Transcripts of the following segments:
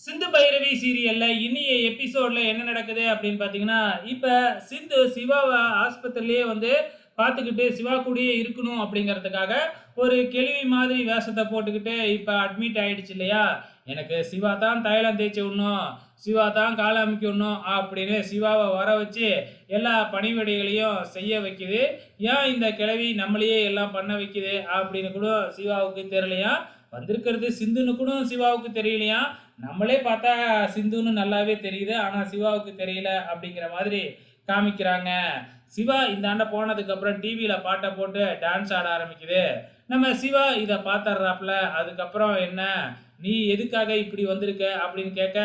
சிந்து பைரவி சீரியல்ல இன்னிய எபிசோட்ல என்ன நடக்குது அப்படின்னு பாத்தீங்கன்னா, இப்ப சிந்து சிவாவ ஆஸ்பத்திரியிலேயே வந்து பார்த்துக்கிட்டு சிவா கூடயே இருக்கணும் அப்படிங்கிறதுக்காக ஒரு கெழுவி மாதிரி வேஷத்த போட்டுக்கிட்டு இப்ப அட்மிட் ஆயிடுச்சு இல்லையா? எனக்கு சிவா தான் தைலம் தேய்ச்சு விடணும், சிவா தான் கால அமுக்கி விடணும் அப்படின்னு சிவாவ வர வச்சு எல்லா பணிவிடைகளையும் செய்ய வைக்குது. ஏன் இந்த கிழவி நம்மளையே எல்லாம் பண்ண வைக்குது அப்படின்னு கூட சிவாவுக்கு தெரியலையாம். வந்திருக்கிறது சிந்துன்னு கூட சிவாவுக்கு தெரியலையாம். நம்மளே பார்த்தா சிந்துன்னு நல்லாவே தெரியுது. ஆனா சிவாவுக்கு தெரியல அப்படிங்கிற மாதிரி காமிக்கிறாங்க. சிவா இந்தாண்ட போனதுக்கப்புறம் டிவியில பாட்ட போட்டு டான்ஸ் ஆட ஆரம்பிக்குது. நம்ம சிவா இத பாத்தர்றாப்ல. அதுக்கப்புறம் என்ன, "நீ எதுக்காக இப்படி வந்திருக்க?" அப்படின்னு கேட்க,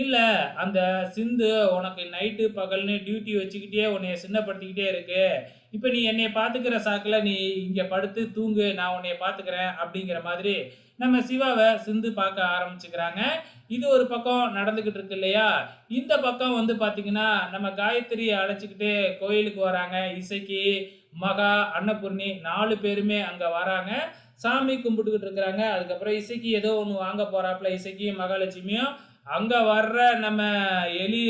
"இல்ல அந்த சிந்து உனக்கு நைட்டு பகல்னு டியூட்டி வச்சுக்கிட்டே உன்னைய சின்னப்படுத்திக்கிட்டே இருக்கு. இப்ப நீ என்னைய பாத்துக்கிற சாக்குல நீ இங்க படுத்து தூங்கு. நான் உன்னைய பாத்துக்கிறேன்." அப்படிங்கிற மாதிரி நம்ம சிவாவ சிந்து பாக்க ஆரம்பிச்சுக்கிறாங்க. இது ஒரு பக்கம் நடந்துகிட்டு இருக்கு இல்லையா? இந்த பக்கம் வந்து பார்த்தீங்கன்னா, நம்ம காயத்ரிய அழைச்சுக்கிட்டு கோயிலுக்கு வராங்க. இசக்கி, மகா, அன்னபூர்ணி 4 பேருமே அங்க வராங்க. சாமி கும்பிட்டுக்கிட்டு இருக்கிறாங்க. அதுக்கப்புறம் இசக்கி ஏதோ ஒண்ணு வாங்க போறாப்ல. இசக்கியும், மகாலட்சுமியும் அங்க வர்ற நம்ம எலி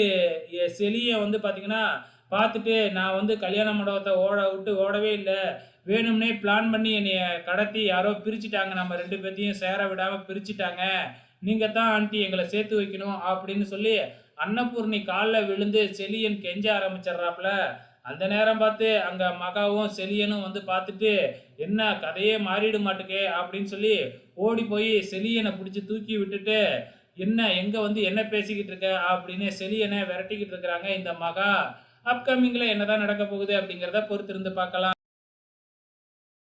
செலிய வந்து பார்த்தீங்கன்னா, பார்த்துட்டு நான் வந்து கல்யாண மண்டபத்த ஓடவே இல்ல. வேணும்னே பிளான் பண்ணி என்னைய கடத்தி யாரோ பிரிச்சுட்டாங்க. நம்ம 2 பேத்தையும் சேர விடாம பிரிச்சுட்டாங்க. நீங்க தான் ஆன்ட்டி எங்கள சேர்த்து வைக்கணும் அப்படின்னு சொல்லி அன்னபூர்ணி கால்ல விழுந்து செலியன் கெஞ்ச ஆரம்பிச்சிடுறாப்ல. அந்த நேரம் பார்த்து அங்க மகாவும் செலியனும் வந்து பார்த்துட்டு, "என்ன கதையே மாறிட மாட்டுக்கே" அப்படின்னு சொல்லி ஓடி போய் செலியன புடிச்சு தூக்கி விட்டுட்டு, "என்ன எங்க வந்து என்ன பேசிக்கிட்டு இருக்க?" அப்படின்னு செலியன விரட்டிக்கிட்டு இருக்கிறாங்க இந்த மகா. அப்கமிங்ல என்னதான் நடக்க போகுது அப்படிங்கிறத பொறுத்திருந்து பார்க்கலாம்.